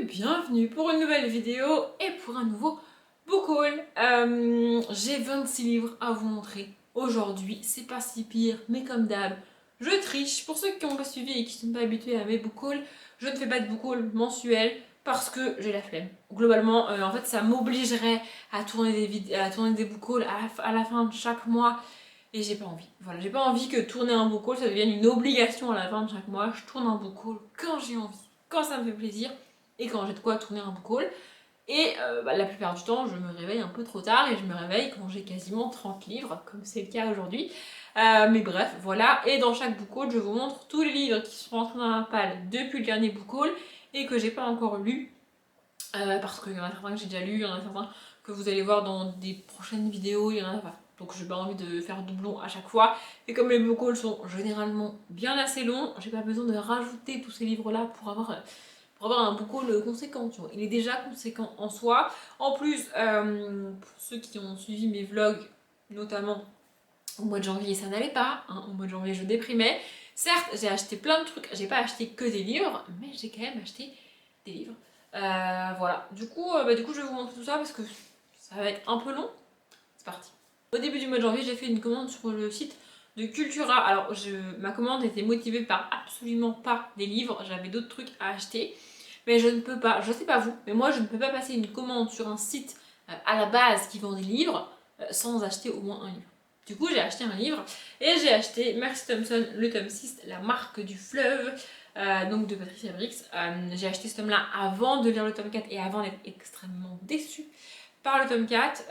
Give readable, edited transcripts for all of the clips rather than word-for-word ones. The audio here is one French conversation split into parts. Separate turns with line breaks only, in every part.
bienvenue pour une nouvelle vidéo et pour un nouveau book haul. J'ai 26 livres à vous montrer aujourd'hui, c'est pas si pire, mais comme d'hab, je triche. Pour ceux qui n'ont pas suivi et qui ne sont pas habitués à mes book hauls, je ne fais pas de book haul mensuel parce que j'ai la flemme. Globalement, en fait, ça m'obligerait à tourner des book hauls à la fin de chaque mois. Et j'ai pas envie. Voilà, j'ai pas envie que tourner un book haul ça devienne une obligation à la fin de chaque mois. Je tourne un book haul quand j'ai envie, quand ça me fait plaisir et quand j'ai de quoi tourner un book haul. Et la plupart du temps, je me réveille un peu trop tard et je me réveille quand j'ai quasiment 30 livres, comme c'est le cas aujourd'hui. Mais bref, voilà. Et dans chaque book haul, je vous montre tous les livres qui sont rentrés dans la palle depuis le dernier book haul et que j'ai pas encore lu. Parce qu'il y en a certains que j'ai déjà lu, il y en a certains que vous allez voir dans des prochaines vidéos, il y en a pas. Donc j'ai pas envie de faire doublon à chaque fois. Et comme les book hauls sont généralement bien assez longs, j'ai pas besoin de rajouter tous ces livres-là pour avoir un book haul conséquent, tu vois. Il est déjà conséquent en soi. En plus, pour ceux qui ont suivi mes vlogs, notamment au mois de janvier, ça n'allait pas. Hein. Au mois de janvier, je déprimais. Certes, j'ai acheté plein de trucs. J'ai pas acheté que des livres, mais j'ai quand même acheté des livres. Voilà. Du coup, je vais vous montrer tout ça parce que ça va être un peu long. C'est parti. Au début du mois de janvier, j'ai fait une commande sur le site de Cultura. Alors, ma commande était motivée par absolument pas des livres. J'avais d'autres trucs à acheter. Mais je ne peux pas, je sais pas vous, mais moi je ne peux pas passer une commande sur un site à la base qui vend des livres sans acheter au moins un livre. Du coup, j'ai acheté un livre et j'ai acheté Mercy Thompson, le tome 6, La marque du fleuve, donc de Patricia Brix. J'ai acheté ce tome-là avant de lire le tome 4 et avant d'être extrêmement déçue par le tome 4.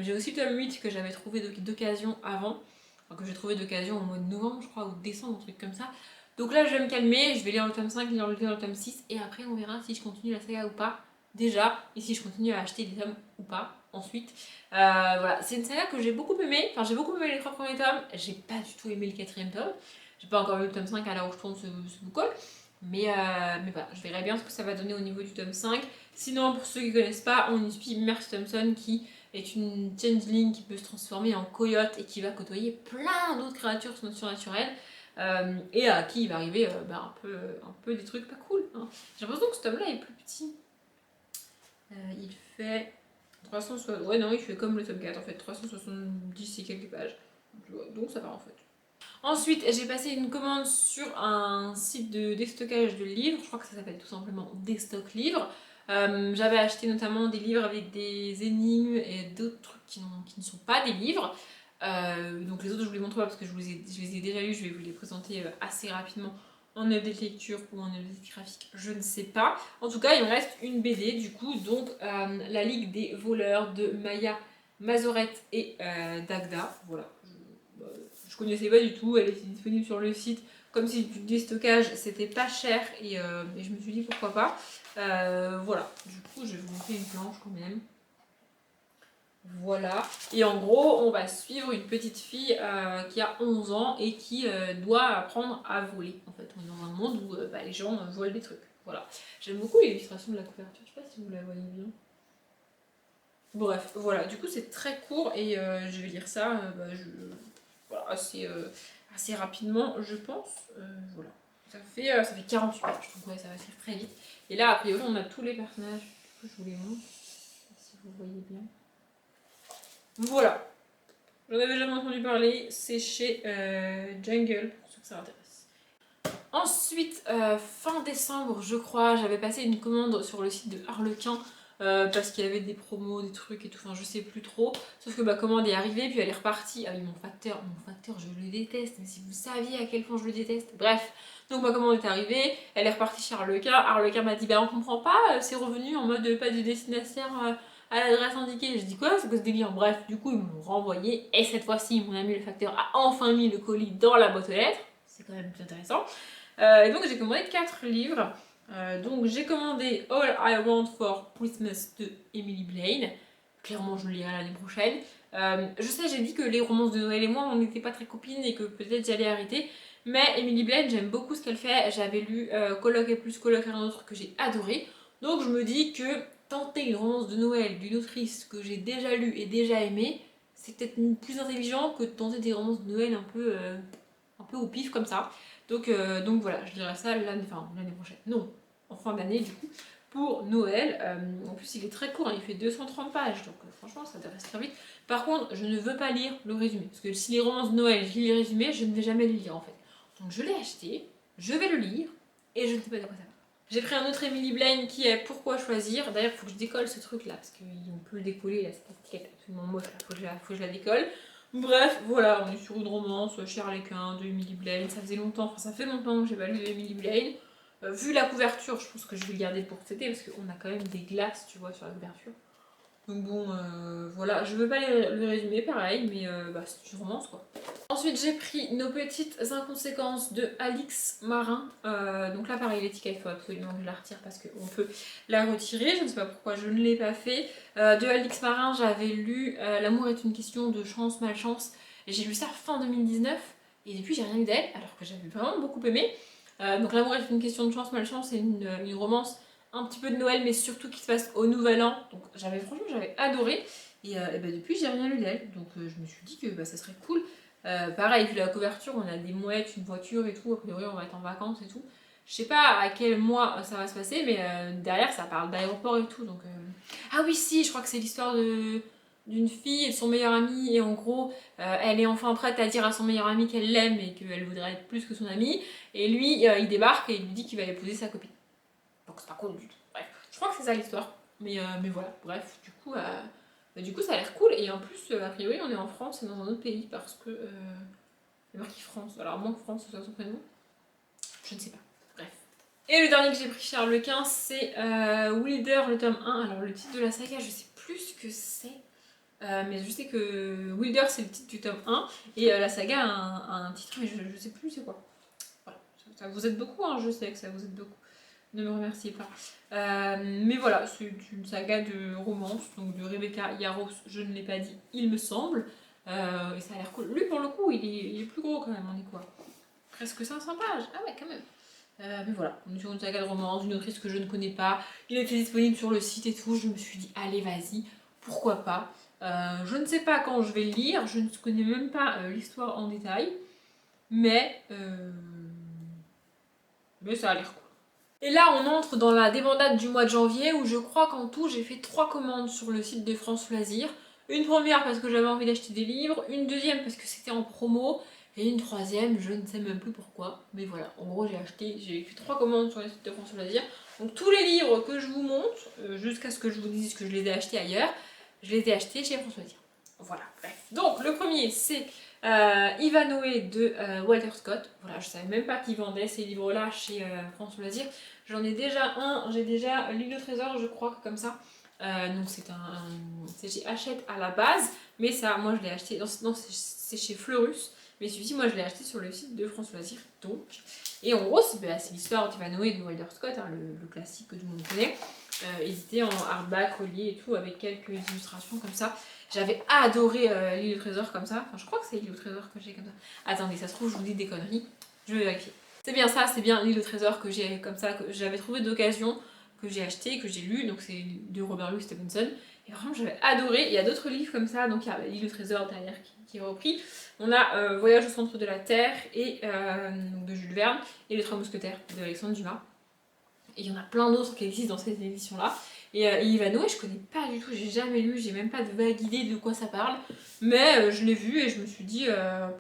J'ai aussi le tome 8 que j'avais trouvé d'occasion avant, enfin, que j'ai trouvé d'occasion au mois de novembre, je crois, ou décembre, un truc comme ça. Donc là, je vais me calmer, je vais lire le tome 5, lire le tome 6, et après, on verra si je continue la saga ou pas, déjà, et si je continue à acheter des tomes ou pas, ensuite. Voilà, c'est une saga que j'ai beaucoup aimée, enfin, j'ai beaucoup aimé les 3 premiers tomes, j'ai pas du tout aimé le 4ème tome, j'ai pas encore lu le tome 5 à l'heure où je tourne ce book haul, mais voilà, je verrai bien ce que ça va donner au niveau du tome 5. Sinon, pour ceux qui connaissent pas, on y suit Mercy Thompson qui est une changeling qui peut se transformer en coyote et qui va côtoyer plein d'autres créatures surnaturelles. Et à qui il va arriver un peu des trucs pas cool. Hein. J'ai l'impression que ce tome-là est plus petit. Il fait 360. Ouais, non, il fait comme le tome 4 en fait, 370 et quelques pages. Donc ça va en fait. Ensuite, j'ai passé une commande sur un site de déstockage de livres. Je crois que ça s'appelle tout simplement Déstock Livres. J'avais acheté notamment des livres avec des énigmes et d'autres trucs qui ne sont pas des livres. Donc les autres je vous les montre pas parce que je les ai déjà lus, je vais vous les présenter assez rapidement en œuvre de lecture ou en œuvre graphique, je ne sais pas. En tout cas, il me reste une BD du coup, donc La Ligue des voleurs de Maya Mazorette et Dagda. Voilà, je connaissais pas du tout, elle était disponible sur le site. Comme c'est du déstockage, c'était pas cher et je me suis dit pourquoi pas. Voilà, du coup je vais vous montrer une planche quand même. Voilà, et en gros, on va suivre une petite fille qui a 11 ans et qui doit apprendre à voler. En fait, on est dans un monde où les gens volent des trucs. Voilà, j'aime beaucoup l'illustration de la couverture, je sais pas si vous la voyez bien. Bref, voilà, du coup, c'est très court et je vais lire ça voilà, assez rapidement, je pense. Voilà, ça fait 48 pages, donc ouais, ça va se faire très vite. Et là, a priori, on a tous les personnages, du coup, je vous les montre, si vous voyez bien. Voilà, j'en avais jamais entendu parler, c'est chez Jungle, pour ceux que ça intéresse. Ensuite, fin décembre, je crois, j'avais passé une commande sur le site de Harlequin parce qu'il y avait des promos, des trucs et tout, enfin je sais plus trop. Sauf que ma commande est arrivée, puis elle est repartie. Ah oui, mon facteur, je le déteste, mais si vous saviez à quel point je le déteste. Bref, donc ma commande est arrivée, elle est repartie chez Harlequin. Harlequin m'a dit, bah on comprend pas, c'est revenu en mode pas de destinataire à l'adresse indiquée. Je dis quoi, c'est quoi ce délire? Bref, du coup ils m'ont renvoyé et cette fois-ci mon ami le facteur a enfin mis le colis dans la boîte aux lettres. C'est quand même plus intéressant. Et donc j'ai commandé 4 livres. Donc j'ai commandé All I Want for Christmas de Emily Blaine. Clairement je le lirai l'année prochaine. Je sais, j'ai dit que les romances de Noël et moi on n'était pas très copines et que peut-être j'allais arrêter. Mais Emily Blaine, j'aime beaucoup ce qu'elle fait. J'avais lu Coloc et plus Coloc et un autre que j'ai adoré. Donc je me dis que tenter une romance de Noël d'une autrice que j'ai déjà lue et déjà aimée, c'est peut-être plus intelligent que de tenter des romances de Noël un peu au pif comme ça. Donc voilà, je dirais ça l'année prochaine. Non, en fin d'année du coup. pour Noël. En plus, il est très court, hein, il fait 230 pages, donc franchement, ça reste très vite. Par contre, je ne veux pas lire le résumé, parce que si les romances de Noël, je lis les résumés, je ne vais jamais les lire en fait. Donc je l'ai acheté, je vais le lire, et je ne sais pas de quoi ça va. J'ai pris un autre Emily Blaine qui est Pourquoi choisir. D'ailleurs, il faut que je décolle ce truc là, parce qu'on peut le décoller, là, cette étiquette absolument moche, là, faut que je la décolle. Bref, voilà, on est sur une romance, Charles-Quint de Emily Blaine. Ça faisait longtemps, enfin ça fait longtemps que j'ai pas lu de Emily Blaine. Vu la couverture, je pense que je vais le garder pour cet été, parce qu'on a quand même des glaces, tu vois, sur la couverture. Donc bon, voilà, je veux pas le résumer pareil, mais c'est une romance quoi. Ensuite j'ai pris Nos petites inconséquences de Alix Marin. Donc là pareil, l'étiquette, il faut absolument que je la retire parce qu'on peut la retirer, je ne sais pas pourquoi je ne l'ai pas fait. De Alix Marin j'avais lu L'amour est une question de chance, malchance. J'ai lu ça fin 2019 et depuis j'ai rien lu d'elle, alors que j'avais vraiment beaucoup aimé. Donc L'amour est une question de chance, malchance, c'est une romance un petit peu de Noël, mais surtout qui se passe au Nouvel An. Donc franchement, j'avais adoré. Et depuis, j'ai rien lu d'elle. Donc je me suis dit que ça serait cool. Pareil, vu la couverture, on a des mouettes, une voiture et tout. A priori, on va être en vacances et tout. Je sais pas à quel mois ça va se passer, mais derrière, ça parle d'aéroport et tout. Donc, ah oui, si, je crois que c'est l'histoire d'une fille et de son meilleur ami. Et en gros, elle est enfin prête à dire à son meilleur ami qu'elle l'aime et qu'elle voudrait être plus que son ami. Et lui, il débarque et il lui dit qu'il va épouser sa copine. Donc c'est pas cool du tout. Bref, je crois que c'est ça l'histoire. Mais voilà, bref, du coup ça a l'air cool. Et en plus, a priori, on est en France et dans un autre pays parce que. Il y a marqué France. Alors, à moins que France soit son prénom. Je ne sais pas. Bref. Et le dernier que j'ai pris Charles Quint, c'est Wilder, le tome 1. Alors, le titre de la saga, je sais plus ce que c'est. Mais je sais que Wilder, c'est le titre du tome 1. Et la saga a un titre, mais je sais plus c'est quoi. Voilà. Ça vous aide beaucoup, hein, je sais que ça vous aide beaucoup. Ne me remerciez pas. Mais voilà, c'est une saga de romance, donc de Rebecca Yarros, je ne l'ai pas dit, il me semble. Et ça a l'air cool. Lui, pour le coup, il est plus gros quand même, on est quoi? Presque 500 pages. Ah ouais, quand même. Mais voilà, on est sur une saga de romance, d'une autrice que je ne connais pas. Il était disponible sur le site et tout. Je me suis dit, allez, vas-y, pourquoi pas. Je ne sais pas quand je vais le lire, je ne connais même pas l'histoire en détail. Mais ça a l'air cool. Et là, on entre dans la débandade du mois de janvier où je crois qu'en tout, j'ai fait 3 commandes sur le site de France Loisirs. Une première parce que j'avais envie d'acheter des livres, une deuxième parce que c'était en promo, et une troisième, je ne sais même plus pourquoi. Mais voilà, en gros, j'ai fait 3 commandes sur le site de France Loisirs. Donc tous les livres que je vous montre, jusqu'à ce que je vous dise que je les ai achetés ailleurs, je les ai achetés chez France Loisirs. Voilà, bref. Donc le premier, c'est Ivanhoe de Walter Scott. Voilà, je savais même pas qu'ils vendaient ces livres-là chez France Loisirs. J'en ai déjà un, j'ai déjà L'île au trésor, je crois, comme ça. Donc c'est chez Hachette à la base, mais ça, moi je l'ai acheté, non c'est chez Fleurus, mais celui-ci, moi je l'ai acheté sur le site de France Loisirs, donc. Et en gros, c'est l'histoire d'Ivanhoe et de Walter Scott, hein, le classique que tout le monde connaît, édité en hardback, relié et tout, avec quelques illustrations comme ça. J'avais adoré L'île au trésor comme ça. Enfin, je crois que c'est L'île au trésor que j'ai comme ça. Attendez, ça se trouve, je vous dis des conneries. Je vais vérifier. C'est bien ça, c'est bien L'île au trésor que j'ai comme ça, que j'avais trouvé d'occasion, que j'ai acheté, que j'ai lu. Donc c'est de Robert Louis Stevenson. Et vraiment, j'avais adoré. Il y a d'autres livres comme ça. Donc il y a L'île au trésor derrière qui est repris. On a Voyage au centre de la Terre et de Jules Verne et Les Trois Mousquetaires de Alexandre Dumas. Et il y en a plein d'autres qui existent dans cette édition-là. Et Ivanhoe, je connais pas du tout, j'ai jamais lu, j'ai même pas de vague idée de quoi ça parle. Mais je l'ai vu et je me suis dit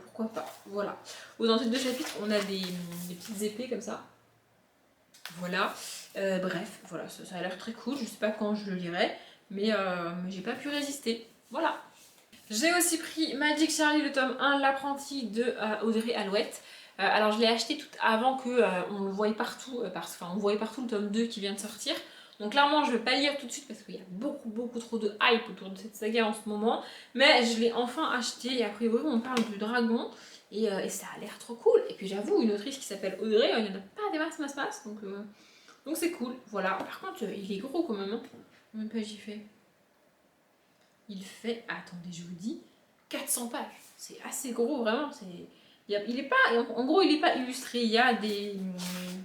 pourquoi pas. Voilà. Aux entrées de chapitres, on a des petites épées comme ça. Voilà. Bref, voilà, ça a l'air très cool. Je sais pas quand je le lirai, mais j'ai pas pu résister. Voilà. J'ai aussi pris Magic Charlie, le tome 1, L'apprenti de Audrey Alouette. Alors je l'ai acheté tout avant que on le voyait partout, enfin on voyait partout le tome 2 qui vient de sortir. Donc clairement je vais pas lire tout de suite parce qu'il y a beaucoup trop de hype autour de cette saga en ce moment. Mais je l'ai enfin acheté et a priori on parle du dragon et ça a l'air trop cool. Et puis j'avoue, une autrice qui s'appelle Audrey, il n'y en a pas des masses, donc c'est cool. Voilà, par contre il est gros quand même, hein. Même pas j'y fais. Il fait, attendez je vous dis, 400 pages. C'est assez gros vraiment, il est pas, en gros il n'est pas illustré, il y a des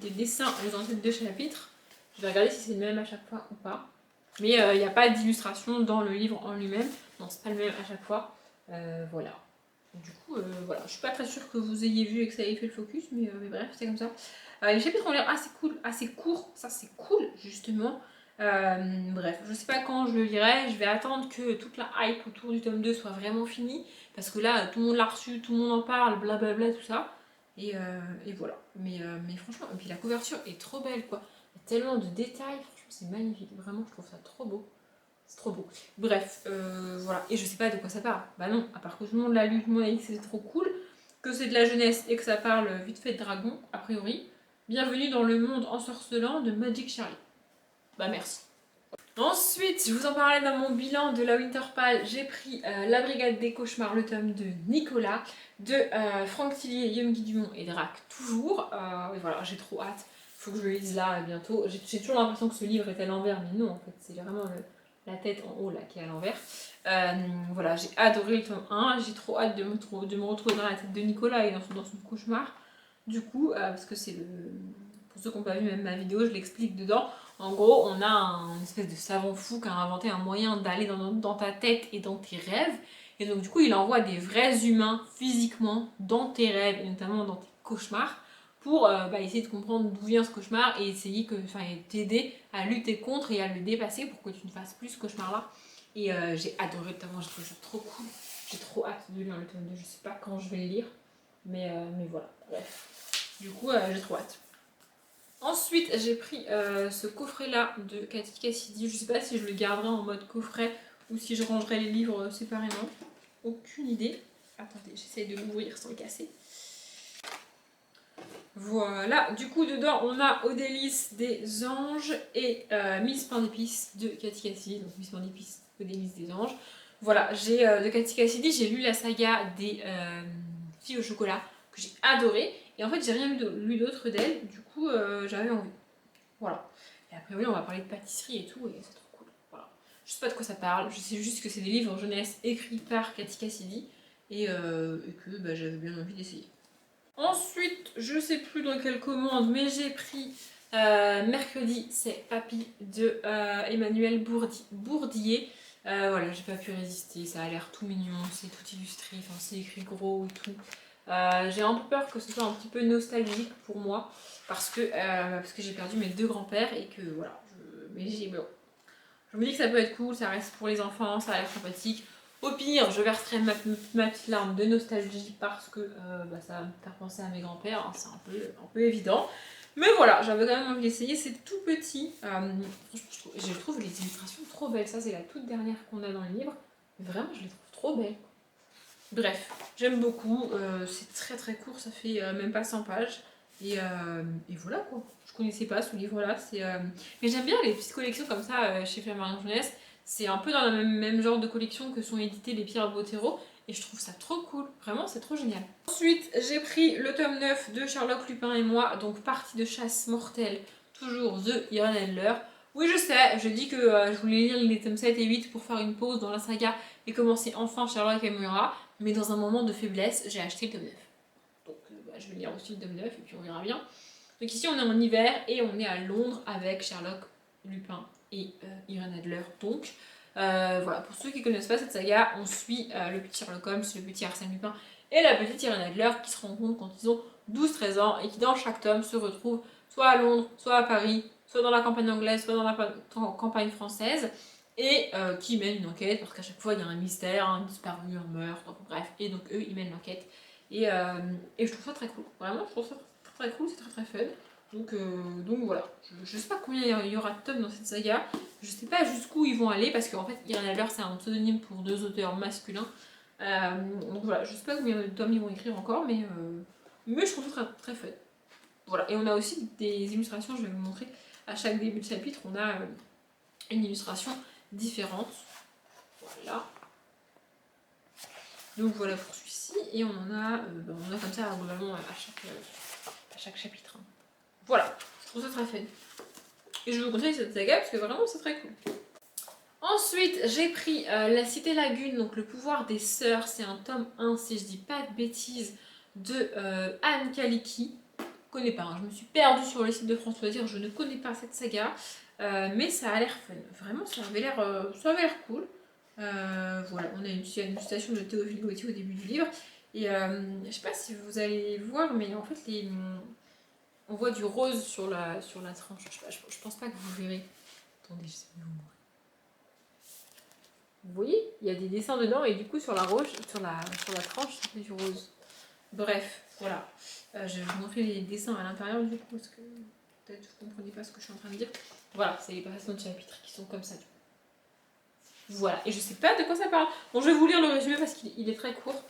dessins aux entrées de chapitres. Je vais regarder si c'est le même à chaque fois ou pas. Mais il n'y a pas d'illustration dans le livre en lui-même. Non, c'est pas le même à chaque fois. Voilà. Du coup, voilà. Je suis pas très sûre que vous ayez vu et que ça ait fait le focus, mais bref, c'est comme ça. Les chapitres ont l'air assez cool, assez courts. Ça, c'est cool, justement. Bref, je sais pas quand je le lirai, je vais attendre que toute la hype autour du tome 2 soit vraiment finie, parce que là, tout le monde l'a reçu, tout le monde en parle, blablabla, tout ça. Et voilà. Mais franchement, et puis la couverture est trop belle, quoi. Il y a tellement de détails, franchement, c'est magnifique. Vraiment, je trouve ça trop beau. C'est trop beau. Bref, voilà. Et je sais pas de quoi ça parle. Bah non, à part que tout le monde l'a lu, tout le monde a dit que c'était trop cool, que c'est de la jeunesse et que ça parle vite fait de dragon, a priori. Bienvenue dans le monde ensorcelant de Magic Charlie. Bah merci. Ensuite, je vous en parlais dans mon bilan de la Winterpale, j'ai pris La Brigade des Cauchemars, le tome de Nicolas, de Franck Tillier, Guillaume Dumont et Drac, toujours. Et voilà, j'ai trop hâte, faut que je le lise là bientôt. J'ai toujours l'impression que ce livre est à l'envers, mais non, en fait, c'est vraiment la tête en haut là qui est à l'envers. Voilà, j'ai adoré le tome 1, j'ai trop hâte de me retrouver dans la tête de Nicolas et dans son cauchemar. Du coup, parce que c'est le... Pour ceux qui n'ont pas vu même ma vidéo, je l'explique dedans. En gros, on a une espèce de savant fou qui a inventé un moyen d'aller dans ta tête et dans tes rêves. Et donc, du coup, il envoie des vrais humains physiquement dans tes rêves et notamment dans tes cauchemars pour essayer de comprendre d'où vient ce cauchemar et essayer t'aider à lutter contre et à le dépasser pour que tu ne fasses plus ce cauchemar-là. Et j'ai adoré le tome 1, j'ai trouvé ça trop cool. J'ai trop hâte de lire le tome 2. Je sais pas quand je vais le lire, mais voilà, bref. Du coup, j'ai trop hâte. Ensuite, j'ai pris ce coffret-là de Cathy Cassidy. Je sais pas si je le garderai en mode coffret ou si je rangerai les livres séparément. Aucune idée. Attendez, j'essaye de l'ouvrir sans le casser. Voilà, du coup dedans on a Odélice des Anges et Miss Pain d'épices de Cathy Cassidy. Donc Miss Pain d'épices, Odélice des Anges. Voilà, j'ai de Cathy Cassidy, j'ai lu la saga des filles au chocolat que j'ai adoré. Et en fait, j'ai rien lu d'autre d'elle, du coup, j'avais envie. Voilà. Et après, oui, on va parler de pâtisserie et tout, et c'est trop cool. Voilà. Je sais pas de quoi ça parle, je sais juste que c'est des livres jeunesse écrits par Cathy Cassidy, et que j'avais bien envie d'essayer. Ensuite, je sais plus dans quelle commande, mais j'ai pris mercredi, c'est Papy de Emmanuel Bourdier. Voilà, j'ai pas pu résister, ça a l'air tout mignon, c'est tout illustré, enfin c'est écrit gros et tout. J'ai un peu peur que ce soit un petit peu nostalgique pour moi parce que j'ai perdu mes deux grands-pères et que voilà. Bon, je me dis que ça peut être cool, ça reste pour les enfants, ça a l'air sympathique. Au pire, je verserai ma petite larme de nostalgie parce que ça va me faire penser à mes grands-pères, hein, c'est un peu évident. Mais voilà, j'avais quand même envie d'essayer, c'est tout petit. Je trouve les illustrations trop belles, ça c'est la toute dernière qu'on a dans le livre. Mais vraiment, je les trouve trop belles. Bref, j'aime beaucoup, c'est très très court, ça fait même pas 100 pages. Et voilà quoi. Je connaissais pas ce livre-là. Mais j'aime bien les petites collections comme ça chez Flammarion Jeunesse. C'est un peu dans le même genre de collection que sont éditées les Pierre Bottero. Et je trouve ça trop cool. Vraiment, c'est trop génial. Ensuite, j'ai pris le tome 9 de Sherlock Lupin et moi. Donc, partie de chasse mortelle. Toujours The Iron Handler. Oui, je sais, je dis que je voulais lire les tomes 7 et 8 pour faire une pause dans la saga et commencer enfin Sherlock et Murat. Mais dans un moment de faiblesse, j'ai acheté le tome 9. Donc je vais lire aussi le tome 9 et puis on verra bien. Donc ici on est en hiver et on est à Londres avec Sherlock, Lupin et Irene Adler. Donc voilà, pour ceux qui ne connaissent pas cette saga, on suit le petit Sherlock Holmes, le petit Arsène Lupin et la petite Irene Adler qui se rencontrent quand ils ont 12-13 ans et qui dans chaque tome se retrouvent soit à Londres, soit à Paris, soit dans la campagne anglaise, soit dans la campagne française et qui mènent une enquête parce qu'à chaque fois il y a un mystère, un disparu, un meurtre, bref, et donc eux ils mènent l'enquête et je trouve ça très cool, vraiment je trouve ça très cool, c'est très fun. Donc voilà, je sais pas combien il y aura de tomes dans cette saga, je sais pas jusqu'où ils vont aller parce qu'en fait Irene Adler c'est un pseudonyme pour deux auteurs masculins. Donc voilà, je sais pas combien de tomes ils vont écrire encore, mais je trouve ça très fun. Voilà, et on a aussi des illustrations, je vais vous montrer, à chaque début de chapitre on a une illustration différente. Voilà. Donc voilà pour celui-ci, et on en a comme ça globalement à chaque chapitre. Voilà, je trouve ça très fun. Et je vous conseille cette saga parce que vraiment c'est très cool. Ensuite, j'ai pris La Cité Lagune, donc Le pouvoir des sœurs, c'est un tome 1, si je dis pas de bêtises, de Anne Kaliki. Je connais pas, hein. Je me suis perdue sur le site de France Loisirs, je ne connais pas cette saga, mais ça a l'air fun. Vraiment, ça avait l'air cool. Voilà, on a une citation de Théophile Gautier au début du livre. Et je sais pas si vous allez voir, mais en fait, on voit du rose sur la tranche. Je pense pas que vous verrez. Attendez, je sais pas vous. Vous voyez, il y a des dessins dedans et du coup sur la tranche, ça fait du rose. Bref, voilà. Je vais vous montrer les dessins à l'intérieur du coup parce que peut-être vous ne comprenez pas ce que je suis en train de dire. Voilà, c'est les passations de chapitre qui sont comme ça. Voilà, et je sais pas de quoi ça parle. Bon, je vais vous lire le résumé parce qu'il est très court.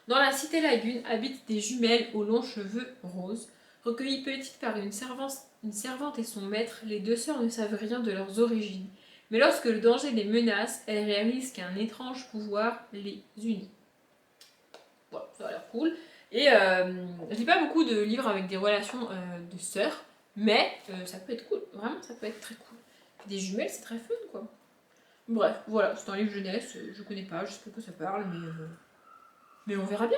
Dans la cité lagune habitent des jumelles aux longs cheveux roses. Recueillies petites par une servante et son maître, les deux sœurs ne savent rien de leurs origines. Mais lorsque le danger les menace, elles réalisent qu'un étrange pouvoir les unit. Voilà, ça a l'air cool. Et je lis pas beaucoup de livres avec des relations de sœurs, mais ça peut être cool. Vraiment, ça peut être très cool. Des jumelles, c'est très fun, quoi. Bref, voilà, c'est un livre jeunesse, je connais pas, je sais pas de quoi ça parle, mais on verra bien.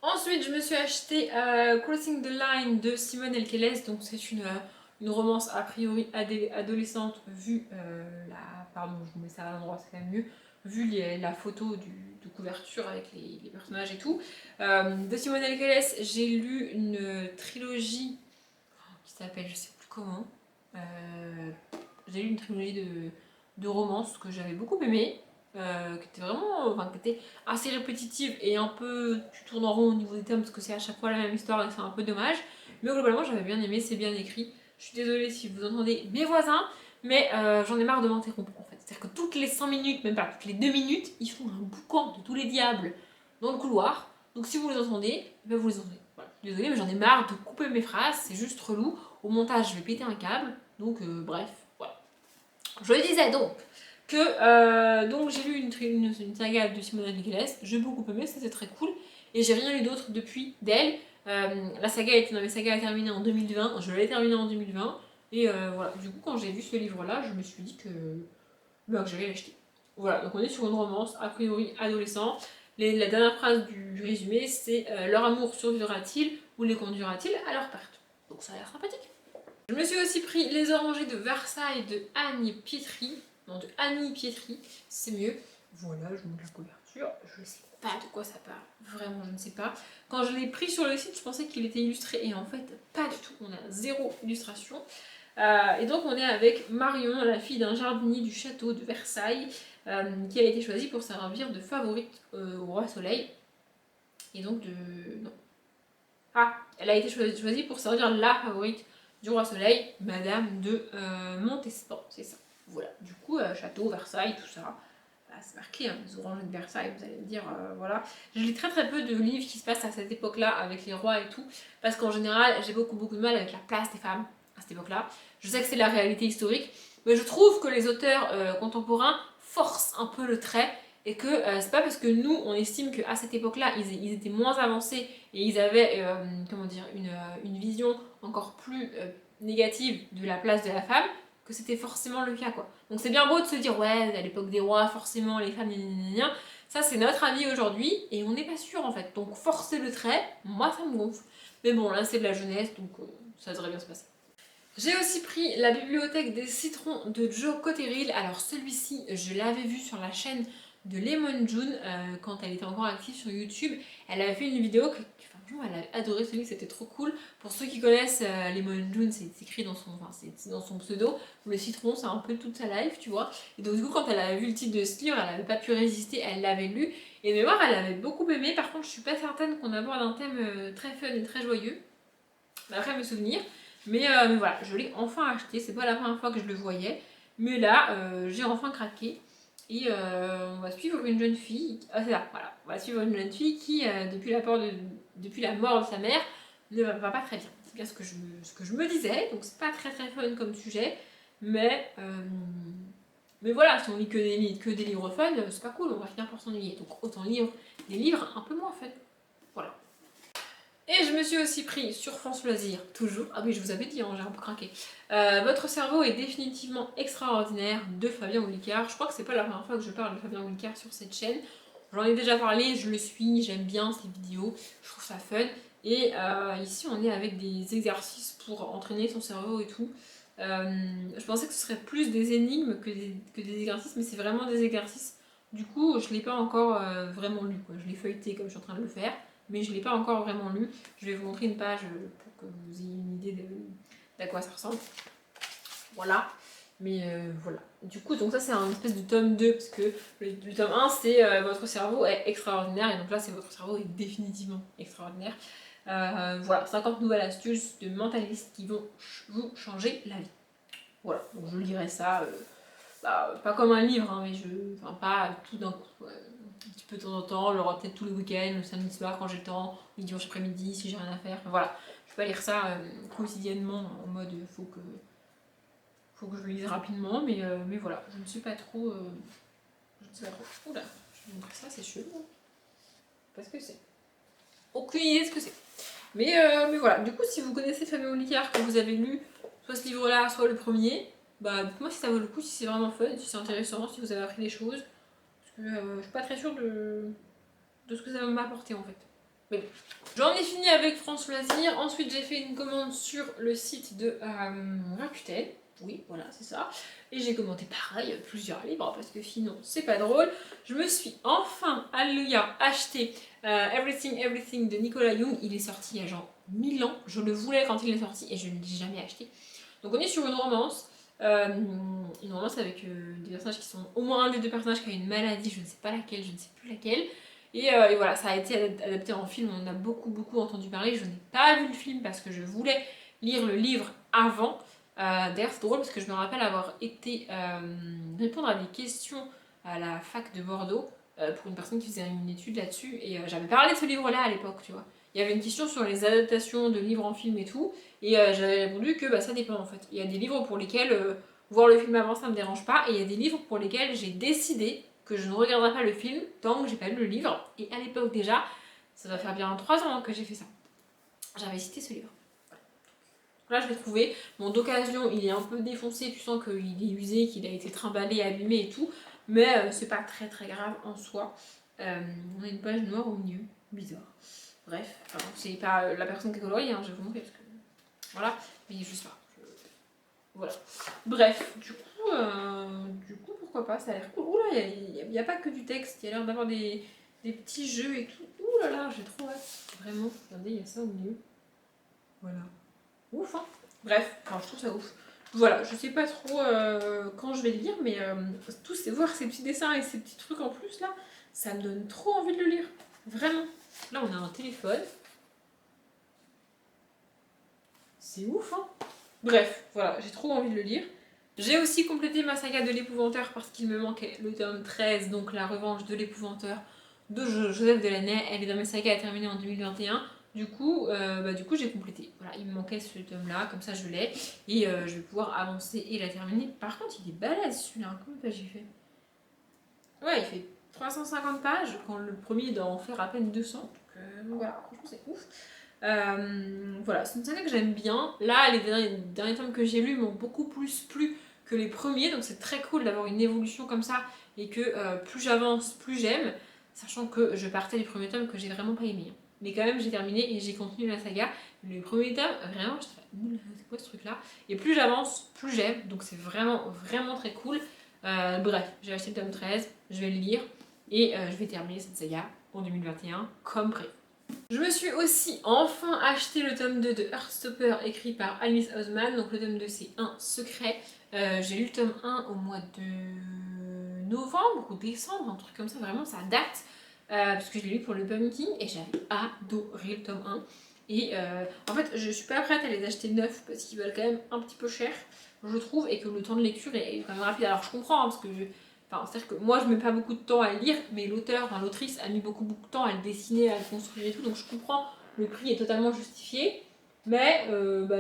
Ensuite, je me suis acheté Crossing the Line de Simone Elkeles, donc c'est une romance a priori adolescente, vu pardon, je vous mets ça à l'endroit, c'est quand même mieux, vu la photo de couverture avec les personnages et tout. De Simone Elkeles, j'ai lu une trilogie qui s'appelle, je sais plus comment, j'ai lu une trilogie de romances que j'avais beaucoup aimé, qui était vraiment, enfin, qui était assez répétitive et un peu, tu tournes en rond au niveau des thèmes parce que c'est à chaque fois la même histoire et c'est un peu dommage. Mais globalement, j'avais bien aimé, c'est bien écrit. Je suis désolée si vous entendez mes voisins, mais j'en ai marre de m'interrompre en fait. C'est-à-dire que toutes les 5 minutes, même pas toutes les 2 minutes, ils font un boucan de tous les diables dans le couloir. Donc si vous les entendez, ben vous les entendez. Voilà. Désolée, mais j'en ai marre de couper mes phrases, c'est juste relou. Au montage, je vais péter un câble. Donc bref, voilà. Je disais donc j'ai lu une saga de Simone Elkeles, j'ai beaucoup aimé, ça c'est très cool, et j'ai rien lu d'autre depuis d'elle. La saga était dans mes sagas à terminer en 2020, je l'ai terminée en 2020, et voilà, du coup quand j'ai vu ce livre-là, je me suis dit que j'allais l'acheter. Voilà, donc on est sur une romance, a priori adolescent. La dernière phrase du résumé, c'est leur amour survivra-t-il ou les conduira-t-il à leur perte. Donc ça a l'air sympathique. Je me suis aussi pris Les Orangers de Versailles de Annie Pietri. Non, de Annie Pietri, c'est mieux. Voilà, je montre la couverture. Je ne sais pas de quoi ça parle. Vraiment, je ne sais pas. Quand je l'ai pris sur le site, je pensais qu'il était illustré. Et en fait, pas du tout. On a zéro illustration. Et donc, on est avec Marion, la fille d'un jardinier du château de Versailles, qui a été choisie pour servir de favorite au roi Soleil. Et donc de... Non. Ah, elle a été choisie pour servir la favorite du roi Soleil, Madame de Montespan, c'est ça. Voilà, du coup, château, Versailles, tout ça. C'est marqué, hein, les oranges de Versailles, vous allez me dire, voilà. Je lis très peu de livres qui se passent à cette époque-là, avec les rois et tout, parce qu'en général, j'ai beaucoup de mal avec la place des femmes à cette époque-là. Je sais que c'est la réalité historique, mais je trouve que les auteurs contemporains forcent un peu le trait, et que c'est pas parce que nous, on estime qu'à cette époque-là, ils étaient moins avancés, et ils avaient, comment dire, une vision encore plus négative de la place de la femme, que c'était forcément le cas, quoi. Donc c'est bien beau de se dire, ouais, à l'époque des rois, forcément, les femmes, gna. Ça, c'est notre avis aujourd'hui, et on n'est pas sûr, en fait. Donc forcer le trait, moi, ça me gonfle. Mais bon, là, c'est de la jeunesse, donc ça devrait bien se passer. J'ai aussi pris La bibliothèque des citrons de Joe Cotterill. Alors celui-ci, je l'avais vu sur la chaîne de Lemon June quand elle était encore active sur YouTube. Elle avait fait une vidéo franchement, elle a adoré celui, c'était trop cool. Pour ceux qui connaissent Lemon June, c'est écrit dans son pseudo. Le citron, c'est un peu toute sa life, tu vois. Et donc du coup, quand elle avait vu le titre de ce livre, elle n'avait pas pu résister, elle l'avait lu. Et de mémoire, elle avait beaucoup aimé. Par contre, je suis pas certaine qu'on aborde un thème très fun et très joyeux. D'après mes souvenirs. Mais voilà, je l'ai enfin acheté. C'est pas la première fois que je le voyais. Mais là, j'ai enfin craqué. Et on va suivre une jeune fille. Ah, c'est ça, voilà. On va suivre une jeune fille qui, depuis la mort de sa mère, ne va pas très bien. C'est bien ce que je me disais. Donc c'est pas très fun comme sujet. Mais voilà, si on lit que des livres fun, c'est pas cool, on va finir par s'ennuyer. Donc autant lire des livres un peu moins fun. Voilà. Et je me suis aussi pris sur France Loisirs, toujours. Ah oui, je vous avais dit, hein, j'ai un peu craqué. Votre cerveau est définitivement extraordinaire de Fabien Olicard. Je crois que c'est pas la première fois que je parle de Fabien Olicard sur cette chaîne. J'en ai déjà parlé, je le suis, j'aime bien ses vidéos, je trouve ça fun. Et ici, on est avec des exercices pour entraîner son cerveau et tout. Je pensais que ce serait plus des énigmes que des exercices, mais c'est vraiment des exercices. Du coup, je ne l'ai pas encore vraiment lu, quoi. Je l'ai feuilleté comme je suis en train de le faire, mais je ne l'ai pas encore vraiment lu. Je vais vous montrer une page pour que vous ayez une idée d'à quoi ça ressemble. Voilà. Mais voilà. Du coup, donc ça c'est un espèce de tome 2, parce que le tome 1 c'est votre cerveau est extraordinaire, et donc là c'est votre cerveau est définitivement extraordinaire. Voilà, 50 nouvelles astuces de mentalistes qui vont vous changer la vie. Voilà, donc je lirai ça, pas comme un livre, hein, mais enfin pas tout d'un coup. Un petit peu de temps en temps, le peut-être tous les week-ends, le samedi soir quand j'ai le temps, le dimanche après-midi si j'ai rien à faire. Enfin, voilà, je peux pas lire ça quotidiennement en mode faut que je le lise rapidement, mais voilà, je ne sais pas trop. Je ne sais pas trop. Oula, je vais montrer ça, c'est chelou. Pas ce que c'est. Aucune idée de ce que c'est. Mais voilà, du coup, si vous connaissez Fabien Olicard, que vous avez lu soit ce livre-là, soit le premier, bah dites-moi si ça vaut le coup, si c'est vraiment fun, si c'est intéressant, si vous avez appris des choses. Parce que je suis pas très sûre de ce que ça va m'apporter en fait. Mais bon. J'en ai fini avec France Loisirs. Ensuite, j'ai fait une commande sur le site de Rakuten. Oui, voilà, c'est ça. Et j'ai commandé pareil plusieurs livres parce que sinon c'est pas drôle. Je me suis enfin, alléluia, acheté Everything Everything de Nicolas Young. Il est sorti il y a genre 1000 ans. Je le voulais quand il est sorti et je ne l'ai jamais acheté. Donc on est sur une romance. Une romance avec des personnages qui sont au moins un des deux personnages qui a une maladie, je ne sais pas laquelle, je ne sais plus laquelle. Et voilà, ça a été adapté en film, on en a beaucoup entendu parler. Je n'ai pas vu le film parce que je voulais lire le livre avant. D'ailleurs, c'est drôle parce que je me rappelle avoir été répondre à des questions à la fac de Bordeaux pour une personne qui faisait une étude là-dessus. Et j'avais parlé de ce livre-là à l'époque, tu vois. Il y avait une question sur les adaptations de livres en film et tout. Et j'avais répondu que bah, ça dépend en fait. Il y a des livres pour lesquels voir le film avant ça me dérange pas. Et il y a des livres pour lesquels j'ai décidé que je ne regarderai pas le film tant que j'ai pas lu le livre. Et à l'époque déjà, ça va faire bien 3 ans que j'ai fait ça. J'avais cité ce livre. Là, je l'ai trouvé. Bon, d'occasion, il est un peu défoncé. Tu sens qu'il est usé, qu'il a été trimballé, abîmé et tout. Mais c'est pas très grave en soi. On a une page noire au milieu. Bizarre. Bref, enfin, c'est pas la personne qui est coloriée, hein, je vais vous montrer parce que. Voilà, mais je sais pas. Voilà. Bref, du coup, pourquoi pas, ça a l'air cool. Oula, il n'y a pas que du texte, il y a l'air d'avoir des petits jeux et tout. Ouh là là, j'ai trop hâte. Vraiment, regardez, il y a ça au milieu. Voilà. Ouf, hein. Bref, enfin, je trouve ça ouf. Voilà, je sais pas trop quand je vais le lire, mais voir ces petits dessins et ces petits trucs en plus là, ça me donne trop envie de le lire. Vraiment. Là, on a un téléphone. C'est ouf, hein. Bref, voilà, j'ai trop envie de le lire. J'ai aussi complété ma saga de l'épouvanteur parce qu'il me manquait le tome 13, donc la revanche de l'épouvanteur de Joseph Delaney. Elle est dans mes sagas, elle est terminée en 2021. Du coup, j'ai complété. Voilà, il me manquait ce tome-là, comme ça je l'ai. Et je vais pouvoir avancer et la terminer. Par contre, il est balèze celui-là. Combien de pages il fait? Ouais, il fait 350 pages, quand le premier doit en faire à peine 200. Donc voilà, franchement c'est ouf. Voilà, c'est une saga que j'aime bien. Là, les derniers tomes que j'ai lus m'ont beaucoup plus plu que les premiers, donc c'est très cool d'avoir une évolution comme ça et que plus j'avance, plus j'aime, sachant que je partais du premier tome que j'ai vraiment pas aimé. Mais quand même, j'ai terminé et j'ai continué la saga. Le premier tome, vraiment, je c'est quoi ce truc-là? Et plus j'avance, plus j'aime, donc c'est vraiment très cool. Bref, j'ai acheté le tome 13, je vais le lire et je vais terminer cette saga en 2021 comme prévu. Je me suis aussi enfin acheté le tome 2 de Heartstopper écrit par Alice Oseman. Donc le tome 2 c'est un secret. J'ai lu le tome 1 au mois de novembre ou décembre, un truc comme ça, vraiment ça date. Parce que je l'ai lu pour le Pumpkin et j'avais adoré le tome 1. Et en fait je suis pas prête à les acheter neufs parce qu'ils valent quand même un petit peu cher, je trouve, et que le temps de lecture est quand même rapide. Alors je comprends hein, parce que c'est-à-dire que moi je mets pas beaucoup de temps à le lire, mais l'auteur, enfin l'autrice a mis beaucoup de temps à le dessiner, à le construire et tout, donc je comprends, le prix est totalement justifié, mais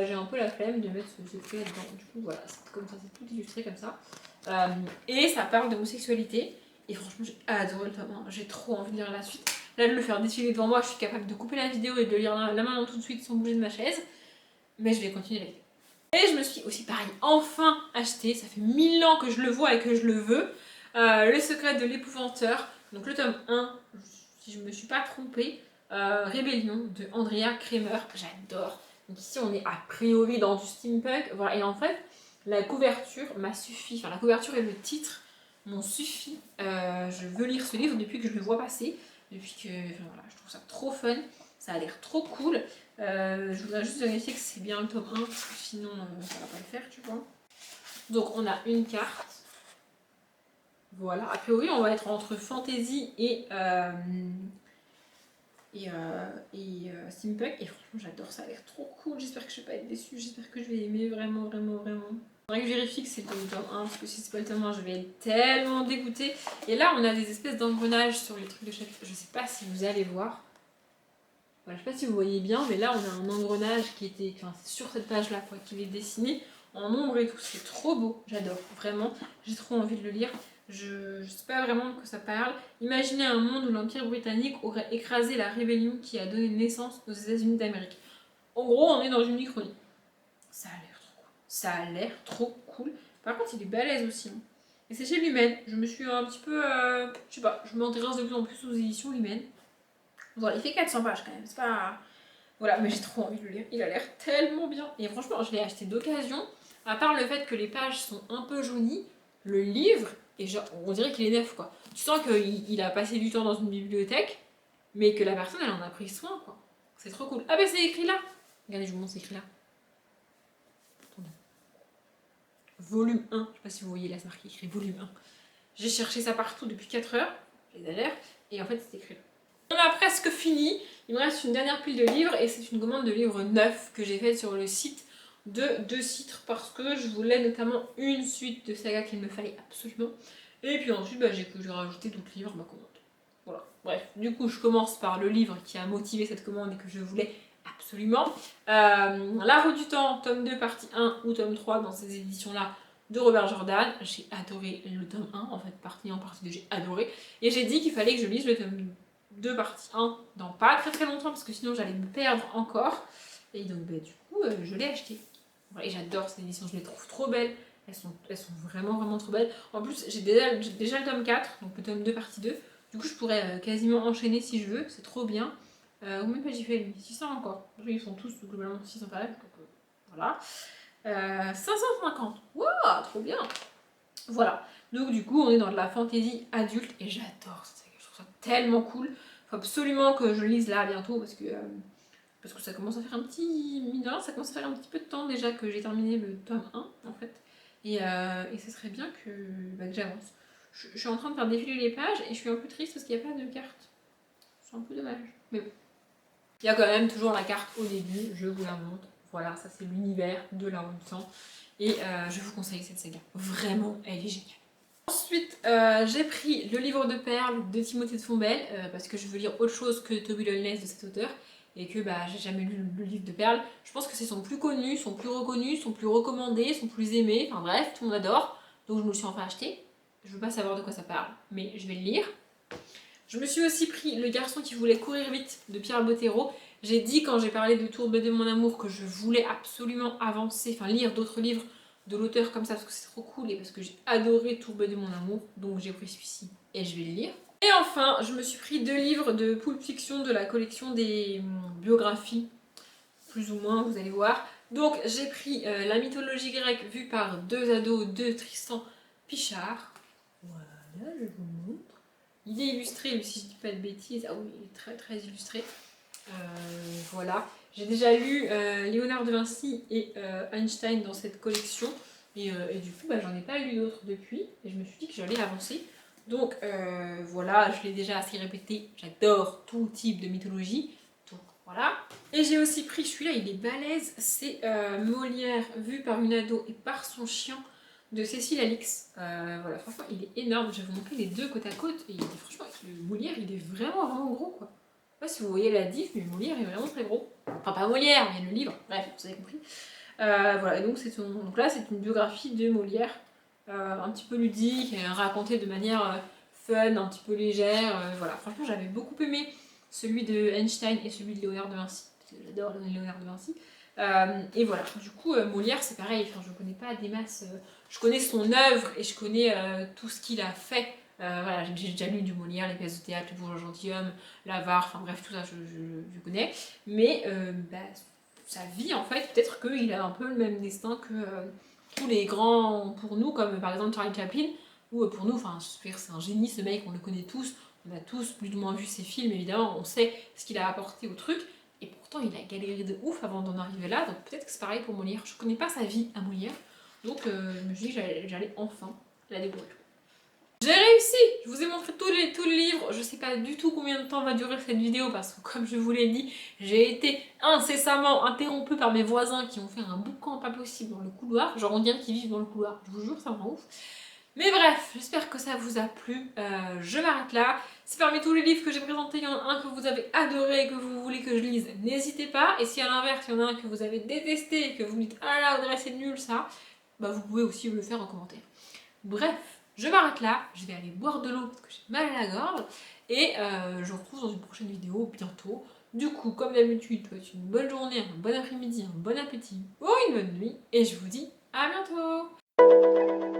j'ai un peu la flemme de mettre ce prix là-dedans. Du coup voilà, c'est comme ça, c'est tout illustré comme ça. Et ça parle d'homosexualité, et franchement j'ai adoré le tome 1, j'ai trop envie de lire la suite. Là de le faire défiler devant moi, je suis capable de couper la vidéo et de le lire la main tout de suite sans bouger de ma chaise, mais je vais continuer la vidéo. Et je me suis aussi pareil enfin acheté, ça fait 1000 ans que je le vois et que je le veux, Le secret de l'épouvanteur, donc le tome 1, si je me suis pas trompée, Rébellion de Andrea Kremer, j'adore. Donc ici on est a priori dans du steampunk, voilà, et en fait la couverture m'a suffi, enfin la couverture et le titre m'ont suffi. Je veux lire ce livre depuis que je le vois passer, depuis que, enfin voilà, je trouve ça trop fun, ça a l'air trop cool. Je voudrais juste vérifier que c'est bien le tome 1, parce que sinon ça va pas le faire, tu vois. Donc on a une carte. Voilà, a priori on va être entre fantasy et steampunk. Et franchement j'adore, ça a l'air trop cool. J'espère que je vais pas être déçue, j'espère que je vais aimer vraiment, vraiment, vraiment. Faudrait que je vérifie que c'est le tome 1, parce que si c'est pas le tome 1, je vais être tellement dégoûtée. Et là on a des espèces d'engrenages sur les trucs de chapitre. Je sais pas si vous allez voir. Voilà, je sais pas si vous voyez bien, mais là on a un engrenage qui était, enfin c'est sur cette page là quoi, qui est dessiné en ombre et tout, c'est trop beau, j'adore, vraiment, j'ai trop envie de le lire. Je sais pas vraiment de quoi ça parle. Imaginez un monde où l'Empire britannique aurait écrasé la rébellion qui a donné naissance aux États-Unis d'Amérique. En gros, on est dans une uchronie. Ça a l'air trop cool. Ça a l'air trop cool. Par contre, il est balèze aussi. Hein. Et c'est chez Lumen. Je me suis un petit peu, je sais pas, je m'intéresse de plus en plus aux éditions Lumen. Voilà, il fait 400 pages quand même, c'est pas... Voilà, mais j'ai trop envie de le lire, il a l'air tellement bien. Et franchement, je l'ai acheté d'occasion, à part le fait que les pages sont un peu jaunies, le livre, et genre, on dirait qu'il est neuf quoi. Tu sens qu'il a passé du temps dans une bibliothèque, mais que la personne, elle en a pris soin quoi. C'est trop cool. Ah bah c'est écrit là. Regardez, je vous montre, c'est écrit là. Attendez. Volume 1, je sais pas si vous voyez là, c'est marqué écrit volume 1. J'ai cherché ça partout depuis 4 heures, j'exagère, et en fait c'est écrit là. On a presque fini, il me reste une dernière pile de livres et c'est une commande de livres neufs que j'ai faite sur le site de 2 titres parce que je voulais notamment une suite de saga qu'il me fallait absolument. Et puis ensuite j'ai rajouté d'autres livres à ma commande. Voilà, bref, du coup je commence par le livre qui a motivé cette commande et que je voulais absolument. La Roue du Temps, tome 2, partie 1 ou tome 3 dans ces éditions-là de Robert Jordan. J'ai adoré le tome 1, en fait, partie 1, partie 2, j'ai adoré. Et j'ai dit qu'il fallait que je lise le tome 2 partie 1 dans pas très très longtemps parce que sinon j'allais me perdre encore. Et donc du coup je l'ai acheté. Et j'adore cette édition, je les trouve trop belles. Elles sont vraiment vraiment trop belles. En plus j'ai déjà le tome 4, donc le tome 2 partie 2. Du coup je pourrais quasiment enchaîner si je veux, c'est trop bien. Combien de pages j'ai fait lui 600 encore. Ils sont tous globalement 600 pages, donc voilà. 550, waouh, trop bien. Voilà, donc du coup on est dans de la fantasy adulte et j'adore cette saga, je trouve ça tellement cool. Faut absolument que je lise là bientôt parce que ça commence à faire un petit... ça commence à faire un petit peu de temps déjà que j'ai terminé le tome 1 en fait. Et ce serait bien que j'avance. Je suis en train de faire défiler les pages et je suis un peu triste parce qu'il n'y a pas de carte. C'est un peu dommage, mais bon. Il y a quand même toujours la carte au début, je vous la montre. Voilà, ça c'est l'univers de la Roue du Temps. Et je vous conseille cette saga. Vraiment, elle est géniale. Ensuite, j'ai pris le livre de perles de Timothée de Fombelle parce que je veux lire autre chose que Toby Loveless de cet auteur et que j'ai jamais lu le livre de perles. Je pense que c'est son plus connu, son plus reconnu, son plus recommandé, son plus aimé. Enfin bref, tout le monde adore. Donc je me le suis enfin acheté. Je veux pas savoir de quoi ça parle, mais je vais le lire. Je me suis aussi pris Le garçon qui voulait courir vite de Pierre Bottero. J'ai dit quand j'ai parlé de Tourbé de mon amour que je voulais absolument avancer, enfin lire d'autres livres de l'auteur comme ça parce que c'est trop cool et parce que j'ai adoré Tourbé de mon amour. Donc j'ai pris celui-ci et je vais le lire. Et enfin, je me suis pris 2 livres de Pulp Fiction de la collection des biographies, plus ou moins, vous allez voir. Donc j'ai pris La mythologie grecque vue par 2 ados de Tristan Pichard. Voilà, je vous montre. Il est illustré, lui, si je dis pas de bêtises. Ah oui, il est très très illustré. Voilà. J'ai déjà lu Léonard de Vinci et Einstein dans cette collection. Et du coup, j'en ai pas lu d'autres depuis. Et je me suis dit que j'allais avancer. Donc voilà, je l'ai déjà assez répété. J'adore tout type de mythologie. Donc voilà. Et j'ai aussi pris celui-là, il est balèze. C'est Molière vu par une ado et par son chien de Cécile Alix. Voilà, franchement, il est énorme. Je vais vous montrer les deux côte à côte. Et franchement, le Molière, il est vraiment, vraiment gros, quoi. Je sais pas si vous voyez la diff, mais Molière est vraiment très gros. Enfin, pas Molière, mais le livre. Bref, vous avez compris. Voilà, et donc, donc là, c'est une biographie de Molière. Un petit peu ludique, racontée de manière fun, un petit peu légère. Voilà, franchement, j'avais beaucoup aimé celui de Einstein et celui de Léonard de Vinci. Parce que j'adore Léonard de Vinci. Et voilà, du coup, Molière, c'est pareil. Enfin, je connais pas des masses... je connais son œuvre et je connais tout ce qu'il a fait. Voilà, j'ai déjà lu du Molière, les pièces de théâtre, Le bourgeois gentilhomme, L'avare, enfin bref, tout ça je connais. Mais sa vie, en fait, peut-être qu'il a un peu le même destin que tous les grands pour nous, comme par exemple Charlie Chaplin, ou pour nous, enfin, c'est un génie ce mec, on le connaît tous, on a tous plus ou moins vu ses films, évidemment, on sait ce qu'il a apporté au truc. Et pourtant, il a galéré de ouf avant d'en arriver là, donc peut-être que c'est pareil pour Molière. Je connais pas sa vie à Molière. Donc je me suis dit que j'allais enfin la découvrir. J'ai réussi! Je vous ai montré tous les livres. Je sais pas du tout combien de temps va durer cette vidéo parce que comme je vous l'ai dit, j'ai été incessamment interrompue par mes voisins qui ont fait un boucan pas possible dans le couloir. Genre on dirait qu'ils vivent dans le couloir. Je vous jure, ça me rend ouf. Mais bref, j'espère que ça vous a plu. Je m'arrête là. Si parmi tous les livres que j'ai présentés, il y en a un que vous avez adoré et que vous voulez que je lise, n'hésitez pas. Et si à l'inverse, il y en a un que vous avez détesté et que vous me dites ah là, Audrey, c'est nul ça, bah vous pouvez aussi me le faire en commentaire. Bref, je m'arrête là. Je vais aller boire de l'eau parce que j'ai mal à la gorge. Et je vous retrouve dans une prochaine vidéo bientôt. Du coup, comme d'habitude, passez une bonne journée, un bon après-midi, un bon appétit ou une bonne nuit. Et je vous dis à bientôt!